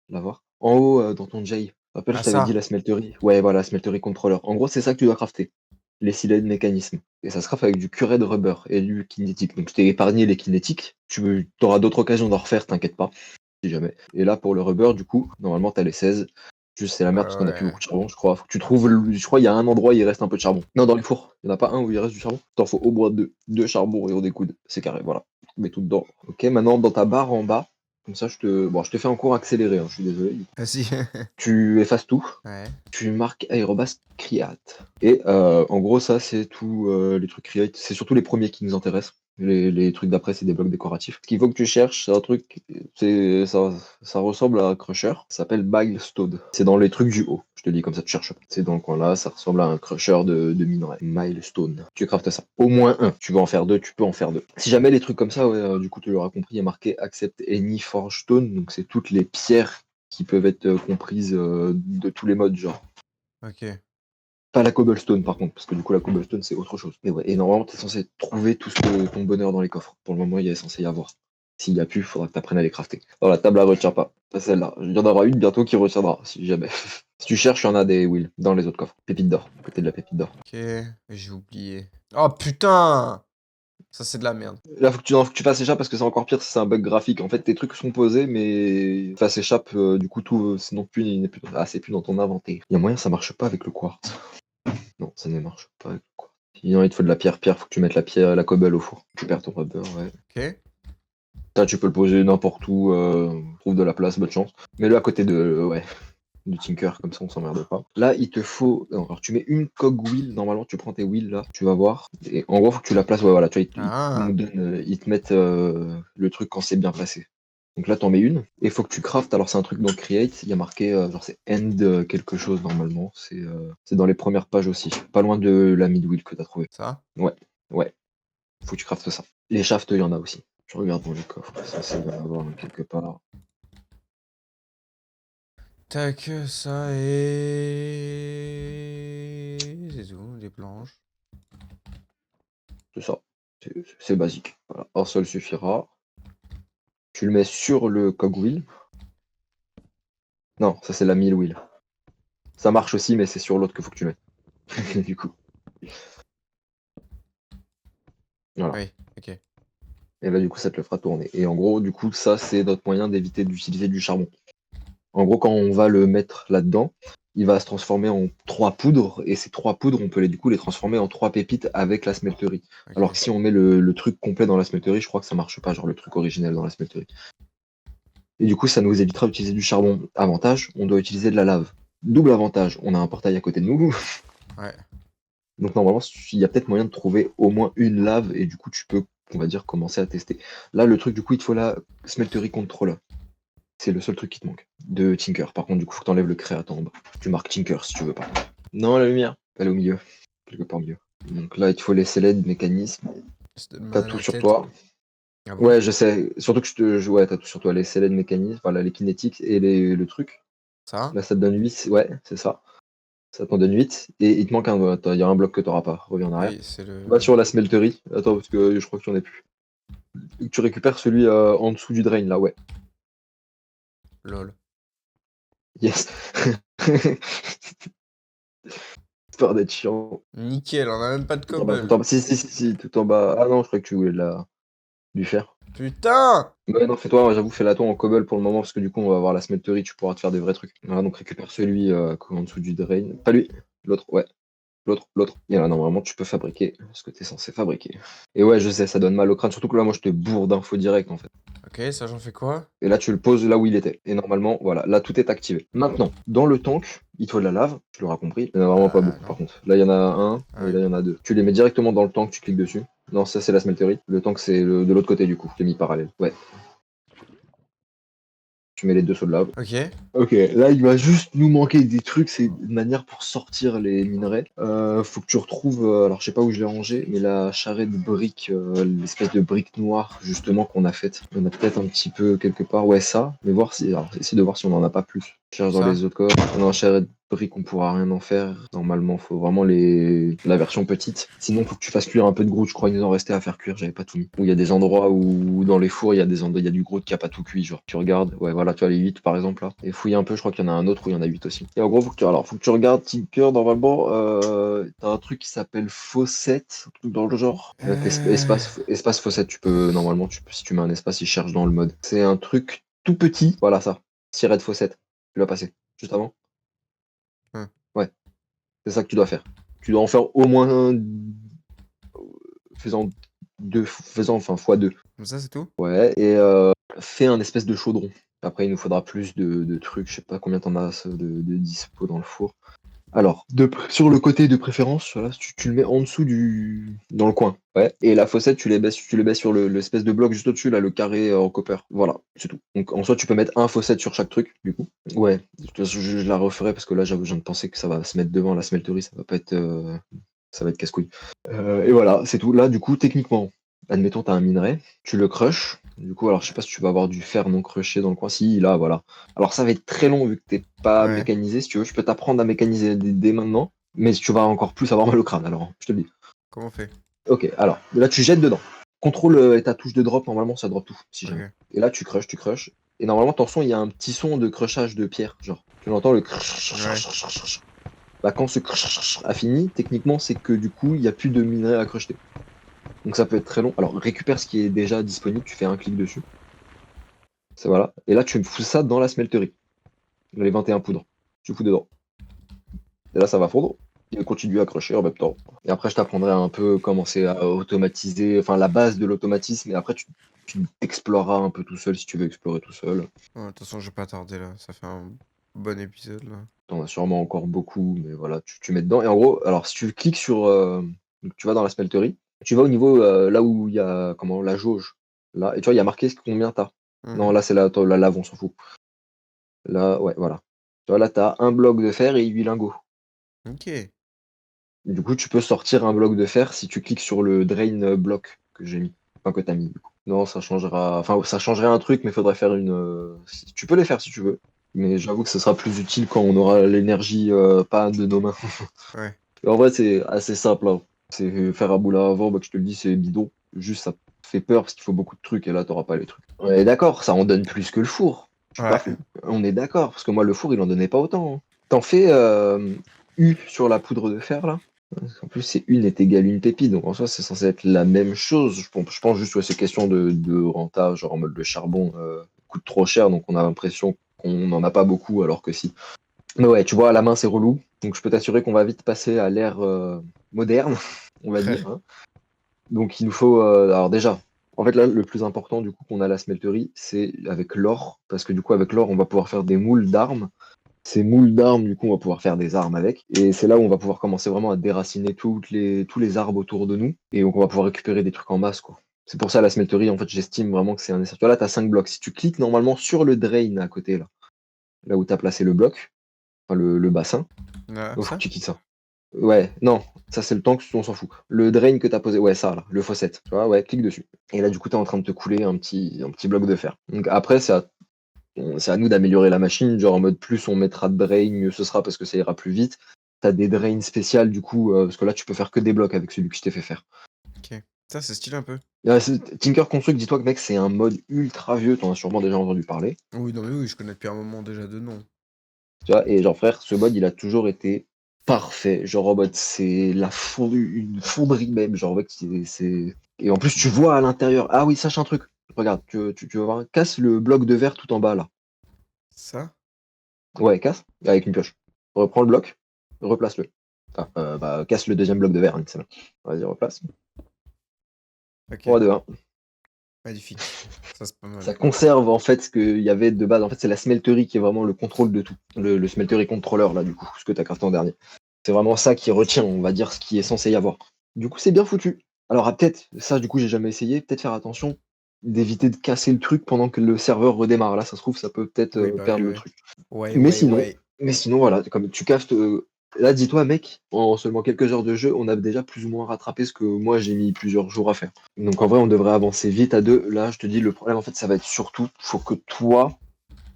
l'avoir. En haut, dans ton J. Rappelle, ah je t'avais dit ça? la smelterie. Ouais, voilà, smelterie controller. En gros, c'est ça que tu dois crafter. Les silènes mécanismes. Et ça se craft avec du curé de rubber et du kinétique. Donc, je t'ai épargné les kinétiques. Tu auras d'autres occasions d'en refaire, t'inquiète pas si jamais. Et là, pour le rubber, du coup, normalement, t'as les 16. Juste, c'est la merde parce qu'on a plus Ouais. beaucoup de charbon, je crois. Faut que tu trouves, je crois, il y a un endroit où il reste un peu de charbon. Non, dans les fours. Il n'y en a pas un où il reste du charbon. T'en faut au moins deux. Deux charbons et on découde. C'est carré, voilà. Tu mets tout dedans. Ok, maintenant, dans ta barre en bas, comme ça, je te fais un cours accéléré, hein, je suis désolé. Vas-y. Tu effaces tout. Ouais. Tu marques Aerobas Create. Et en gros, ça, c'est tous les trucs Create. C'est surtout les premiers qui nous intéressent. Les trucs d'après, c'est des blocs décoratifs. Ce qu'il faut que tu cherches, c'est un truc, ça ressemble à un crusher. Ça s'appelle Milestone. C'est dans les trucs du haut. Je te dis comme ça, tu cherches pas. C'est dans le coin là, ça ressemble à un crusher de minerai. Milestone. Tu craftes ça. Au moins un. Tu veux en faire deux, tu peux en faire deux. Si jamais les trucs comme ça, ouais, du coup, tu l'auras compris, il y a marqué Accept Any Forge Stone. Donc, c'est toutes les pierres qui peuvent être comprises de tous les modes, genre. OK. Pas la cobblestone par contre, parce que du coup la cobblestone c'est autre chose. Mais ouais, et normalement t'es censé trouver tout ton bonheur dans les coffres. Pour le moment il est censé y avoir. S'il y a plus, il faudra que t'apprennes à les crafter. Non, la table elle retient pas. Pas celle-là. Il y en aura une bientôt qui retiendra, si jamais. Si tu cherches, il y en a des Will dans les autres coffres. Pépite d'or, côté de la pépite d'or. OK. J'ai oublié. Oh putain! Ça, c'est de la merde. Là faut que tu fasses échappe parce que c'est encore pire si c'est un bug graphique. En fait tes trucs sont posés mais face échappe, du coup tout sinon plus il n'est plus. Ah c'est plus dans ton inventaire. Il y a moyen ça marche pas avec le quartz. Non, ça ne marche pas avec le quartz. Sinon, il te faut de la pierre. Pierre, faut que tu mettes la pierre, la cobble au four. Tu perds ton rubber, ouais. OK. Ça, tu peux le poser n'importe où, trouve de la place, bonne chance. Mets-le à côté ouais, du Tinker, comme ça on s'emmerde pas. Là, il te faut. Non, alors, tu mets une cog wheel, normalement, tu prends tes wheels là, tu vas voir. Et en gros, faut que tu la places, ouais, voilà, tu vois, Ah! ils te mettent le truc quand c'est bien placé. Donc là, t'en mets une, et il faut que tu craftes. Alors, c'est un truc dans Create, il y a marqué, genre, c'est end quelque chose normalement. C'est dans les premières pages aussi. Pas loin de la mid wheel que t'as trouvé. Ça? Ouais, ouais, faut que tu craftes ça. Les shafts, il y en a aussi. Je regarde dans les coffres, ça y en avoir quelque part. Tac, ça et c'est tout, des planches. C'est ça. C'est basique. Voilà. Un seul suffira. Tu le mets sur le cogwheel. Non, ça c'est la mill wheel. Ça marche aussi, mais c'est sur l'autre qu'il faut que tu mettes. Du coup. Voilà. Oui, OK. Et là, du coup, ça te le fera tourner. Et en gros, du coup, ça, c'est notre moyen d'éviter d'utiliser du charbon. En gros, quand on va le mettre là-dedans, il va se transformer en 3 poudres. Et ces 3 poudres, on peut du coup les transformer en 3 pépites avec la smelterie. Alors OK. que si on met le truc complet dans la smelterie, je crois que ça marche pas, genre le truc originel dans la smelterie. Et du coup, ça nous évitera d'utiliser du charbon. Avantage, on doit utiliser de la lave. Double avantage, on a un portail à côté de nous. Ouais. Donc normalement, il y a peut-être moyen de trouver au moins une lave et du coup, tu peux, on va dire, commencer à tester. Là, le truc, du coup, il te faut la smeltery controller. C'est le seul truc qui te manque. De Tinker. Par contre, du coup, faut que t'enlèves le créateur en bas. Tu marques Tinker si tu veux pas. Non, la lumière. Elle est au milieu. Quelque part au milieu. Donc là, il te faut les LED, mécanismes. Ça te donne T'as mal à tout la sur tête. toi. Ah bon? Ouais, je sais. Surtout que ouais, t'as tout sur toi. Les LED mécanismes, voilà, les kinétiques et le truc. Ça? Là, ça te donne 8. Ouais, c'est ça. Ça t'en donne 8. Et il te manque un. Attends, il y a un bloc que t'auras pas. Reviens en arrière. Oui, c'est le Va sur la smelterie. Attends, parce que je crois que tu en as plus. Tu récupères celui en dessous du drain, là, ouais. lol. Yes. Peur d'être chiant. Nickel, on a même pas de Tout en bas, tout cobble. en bas. Si, si, si, si, tout en bas. Ah non, je crois que tu voulais du fer. Putain! Ouais, non, fais-toi, ouais, j'avoue, fais-la toi en cobble pour le moment, parce que du coup, on va avoir la smelterie, tu pourras te faire des vrais trucs. Voilà, donc récupère celui en dessous du drain. Pas lui, l'autre, ouais. L'autre. Et là, normalement, tu peux fabriquer ce que tu es censé fabriquer. Et ouais, je sais, ça donne mal au crâne, surtout que là, moi, je te bourre d'infos direct, en fait. Ok, ça j'en fais quoi? Et là, tu le poses là où il était. Et normalement, voilà, là, tout est activé. Maintenant, dans le tank, il te faut de la lave, tu l'auras compris. Il n'y en a vraiment pas beaucoup, Non. par contre. Là, il y en a un, Ah et oui. là, il y en a deux. Tu les mets directement dans le tank, tu cliques dessus. Non, ça, c'est la smelterie. Le tank, c'est de l'autre côté, du coup. Je l'ai mis parallèle. Ouais. Tu mets les deux sauts de lave. Ok. Ok, là il va juste nous manquer des trucs, c'est une manière pour sortir les minerais. Faut que tu retrouves, alors je sais pas où je l'ai rangé, mais la charrette de briques, l'espèce de brique noire justement qu'on a faite. On a peut-être un petit peu quelque part, ouais ça, mais voir si, alors essayer de voir si on en a pas plus. Je cherche dans Ça? les autres coffres. Non, charrette de briques on pourra rien en faire. Normalement faut vraiment la version petite. Sinon faut que tu fasses cuire un peu de grout, je crois qu'il nous en restait à faire cuire, j'avais pas tout mis. Où il y a des endroits où dans les fours il y a des endroits, il y a du grout qui a pas tout cuit, genre tu regardes, ouais voilà tu as les 8 par exemple là. Et fouille un peu, je crois qu'il y en a un autre où il y en a 8 aussi. Et en gros faut que tu regardes Tinker normalement, t'as un truc qui s'appelle Faucette, un truc dans le genre. Espace Faucette, tu peux normalement si tu mets un espace il cherche dans le mode. C'est un truc tout petit, voilà ça. Siret de Faucette, tu l'as passé juste avant. Hum. Ouais, c'est ça que tu dois faire. Tu dois en faire au moins faisant enfin fois 2. Comme ça, c'est tout? Ouais, et fais un espèce de chaudron. Après, il nous faudra plus de trucs. Je sais pas combien t'en as de dispo dans le four. Alors, sur le côté de préférence, voilà, tu le mets en dessous dans le coin. Ouais. Et la fossette, tu les baisses sur l'espèce de bloc juste au-dessus, là, le carré en copper. Voilà, c'est tout. Donc, en soi, tu peux mettre un fossette sur chaque truc, du coup. Ouais, de toute façon, je la referai parce que là, j'avoue, je viens de penser que ça va se mettre devant la smelterie, ça va pas être. Ça va être casse-couille. Et voilà, c'est tout. Là, du coup, techniquement, admettons, tu as un minerai, tu le crushes. Du coup, alors je sais pas si tu vas avoir du fer non crushé dans le coin. Si, là, voilà. Alors ça va être très long vu que t'es pas Ouais. mécanisé. Si tu veux, je peux t'apprendre à mécaniser dès maintenant. Mais tu vas encore plus avoir mal au crâne, alors, je te le dis. Comment on fait? Ok, alors, là, tu jettes dedans. Contrôle et ta touche de drop, normalement, ça drop tout, si jamais. Ok. Et là, tu crushes. Et normalement, ton son, il y a un petit son de crushage de pierre, genre. Tu l'entends, le Ouais. bah, quand ce a fini, techniquement, c'est que du coup, il n'y a plus de minerai à crusher. Donc ça peut être très long. Alors récupère ce qui est déjà disponible, tu fais un clic dessus. Ça, voilà. Et là, tu fous ça dans la smelterie. Les 21 poudres. Tu fous dedans. Et là, ça va fondre. Il continue à crusher en même temps. Et après, je t'apprendrai un peu comment c'est à automatiser, enfin la base de l'automatisme. Et après, tu exploreras un peu tout seul si tu veux explorer tout seul. Ouais, de toute façon, je vais pas tarder là. Ça fait un bon épisode là. T'en as sûrement encore beaucoup, mais voilà, tu mets dedans. Et en gros, alors si tu cliques sur. Donc, tu vas dans la smelterie, tu vas au niveau là où il y a comment, la jauge. Là, et tu vois, il y a marqué combien t'as. Non, Mhm. là, c'est la lave, on s'en fout. Là, ouais, voilà. Tu vois, là, t'as un bloc de fer et 8 lingots. Ok. Du coup, tu peux sortir un bloc de fer si tu cliques sur le drain block que j'ai mis. Enfin, que t'as mis, du coup. Non, ça changera. Enfin, ça changerait un truc, mais il faudrait faire une. Tu peux les faire si tu veux. Mais j'avoue que ce sera plus utile quand on aura l'énergie pas de nos mains. Ouais. Et en vrai, c'est assez simple, hein. C'est faire un moulin à vent, bah, que je te le dis, c'est bidon. Juste, ça fait peur parce qu'il faut beaucoup de trucs et là, t'auras pas les trucs. On est d'accord, ça en donne plus que le four. Je suis pas Ouais. fou. On est d'accord, parce que moi, le four, il en donnait pas autant, hein. T'en fais U sur la poudre de fer, là. En plus, c'est une est égale une pépite, donc en soi, c'est censé être la même chose. Je pense juste que c'est question de renta, genre en mode le charbon coûte trop cher, donc on a l'impression qu'on n'en a pas beaucoup, alors que si. Mais ouais, tu vois, à la main, c'est relou. Donc, je peux t'assurer qu'on va vite passer à l'ère moderne, on va dire, hein. Donc, il nous faut. Alors, déjà, en fait, là, le plus important, du coup, qu'on a à la smelterie, c'est avec l'or. Parce que, du coup, avec l'or, on va pouvoir faire des moules d'armes. Ces moules d'armes, du coup, on va pouvoir faire des armes avec. Et c'est là où on va pouvoir commencer vraiment à déraciner tous les arbres autour de nous. Et donc, on va pouvoir récupérer des trucs en masse, quoi. C'est pour ça, la smelterie, en fait, j'estime vraiment que c'est un nécessaire. Tu vois, là, tu as 5 blocs. Si tu cliques normalement sur le drain à côté, là où tu as placé le bloc, enfin, le bassin. Ah, Oh, faut que ça? tu quittes ça. Ouais, non, ça c'est le tank, on s'en fout. Le drain que t'as posé, ouais, ça là, le faucette, tu vois, ouais, clique dessus. Et là, du coup, t'es en train de te couler un petit bloc de fer. Donc après, c'est à nous d'améliorer la machine, genre en mode plus on mettra de drain, mieux ce sera parce que ça ira plus vite. T'as des drains spéciales, du coup, parce que là, tu peux faire que des blocs avec celui que je t'ai fait faire. Ok. Ça, c'est stylé un peu. Tinker Construct, dis-toi que mec, c'est un mode ultra vieux, t'en as sûrement déjà entendu parler. Oui, non, mais oui, je connais depuis un moment déjà de nom. Tu vois, et genre frère, ce mode il a toujours été parfait. Genre en mode c'est une fonderie même. Genre mec, et en plus tu vois à l'intérieur. Ah oui, sache un truc. regarde, tu vas voir, casse le bloc de verre tout en bas là. Ça? Ouais, casse, avec une pioche. Reprends le bloc, replace-le. Enfin, bah, casse le deuxième bloc de verre, hein, c'est bon. Vas-y, replace. Ok, 3, 2, 1. magnifique. Ça, c'est pas mal. Ça conserve en fait ce qu'il y avait de base. En fait, c'est la smelterie qui est vraiment le contrôle de tout. Le smeltery controller, là, du coup, ce que tu as crafté en dernier. C'est vraiment ça qui retient, on va dire, ce qui est censé y avoir. Du coup, c'est bien foutu. Alors, peut-être, ça, du coup, j'ai jamais essayé, peut-être faire attention d'éviter de casser le truc pendant que le serveur redémarre. Là, ça se trouve, ça peut peut-être Oui, bah oui, perdre le ouais. truc. Ouais, Mais ouais, sinon, ouais. mais sinon, voilà, comme tu castes. Là, dis-toi, mec, en seulement quelques heures de jeu, on a déjà plus ou moins rattrapé ce que moi j'ai mis plusieurs jours à faire. Donc en vrai, on devrait avancer vite à deux. Là, je te dis, le problème, en fait, ça va être surtout, faut que toi,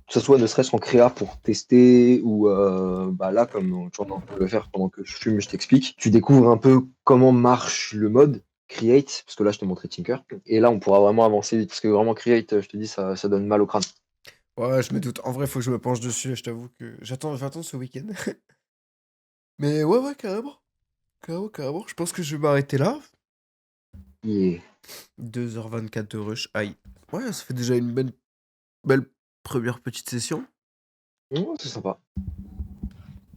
que ce soit ne serait-ce en créa pour tester ou bah là, comme tu es en train de le faire pendant que je fume, je t'explique, tu découvres un peu comment marche le mode Create, parce que là, je t'ai montré Tinker. Et là, on pourra vraiment avancer vite, parce que vraiment Create, je te dis, ça donne mal au crâne. Ouais, je me doute. En vrai, faut que je me penche dessus. Je t'avoue que j'attends ce week-end. Mais ouais, ouais, carrément. Carrément, carrément. Je pense que je vais m'arrêter là. Et 2h24 de rush. Aïe. Ouais, ça fait déjà une belle première petite session. ouais, c'est sympa.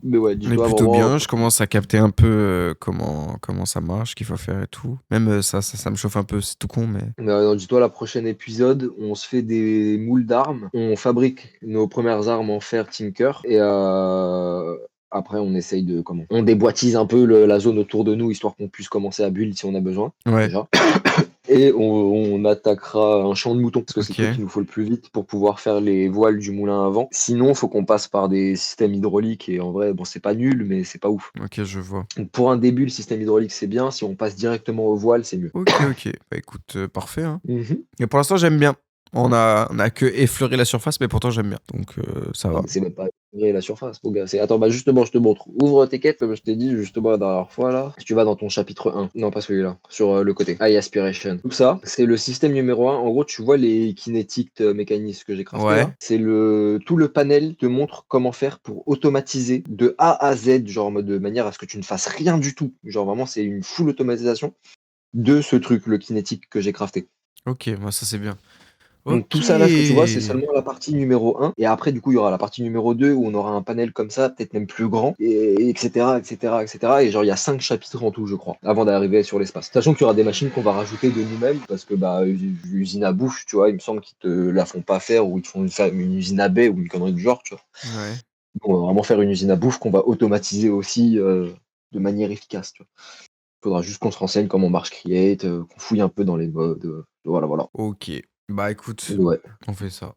Mais ouais, On est dis-toi plutôt vraiment. bien. Je commence à capter un peu comment ça marche, ce qu'il faut faire et tout. Même ça me chauffe un peu. C'est tout con, mais. Non, dis-toi, la prochaine épisode, on se fait des moules d'armes, on fabrique nos premières armes en fer Tinker, et après on essaye de comment? On déboîtise un peu la zone autour de nous, histoire qu'on puisse commencer à build si on a besoin, Ouais. déjà. Et on attaquera un champ de moutons, parce que c'est le Ok. truc qu'il nous faut le plus vite pour pouvoir faire les voiles du moulin à vent. Sinon, faut qu'on passe par des systèmes hydrauliques, et en vrai, bon, c'est pas nul, mais c'est pas ouf. Ok, je vois. Donc, pour un début, le système hydraulique, c'est bien. Si on passe directement aux voiles, c'est mieux. Ok, ok. Bah écoute, parfait, hein. Mhm. Et pour l'instant, j'aime bien. On a que effleuré la surface, mais pourtant j'aime bien. Donc ça Ah, va. mais c'est même pas vrai la surface, mon gars. Attends, bah justement, je te montre. Ouvre tes quêtes, comme je t'ai dit justement la dernière fois là. Si tu vas dans ton chapitre 1, non pas celui-là, sur le côté. High Aspiration. Tout ça, c'est le système numéro 1. En gros, tu vois les kinétiques mécanismes que j'ai crafté Ouais. là. C'est tout le panel te montre comment faire pour automatiser de A à Z, genre en mode de manière à ce que tu ne fasses rien du tout. Genre vraiment, c'est une full automatisation de ce truc, le kinétique que j'ai crafté. Ok, moi ça c'est bien. Donc tout Ok. ça là, ce que tu vois, c'est seulement la partie numéro 1. Et après, du coup, il y aura la partie numéro 2 où on aura un panel comme ça, peut-être même plus grand, et etc., etc., etc. Et genre, il y a 5 chapitres en tout, je crois, avant d'arriver sur l'espace. Sachant qu'il y aura des machines qu'on va rajouter de nous-mêmes, parce que bah, usine à bouffe, tu vois, il me semble qu'ils te la font pas faire, ou ils te font faire une usine à baie, ou une connerie du genre, tu vois. Ouais. Donc, on va vraiment faire une usine à bouffe qu'on va automatiser aussi de manière efficace, tu vois. Faudra juste qu'on se renseigne comment marche Create, qu'on fouille un peu dans les modes. Voilà, voilà. Ok. Bah écoute, Ouais. on fait ça.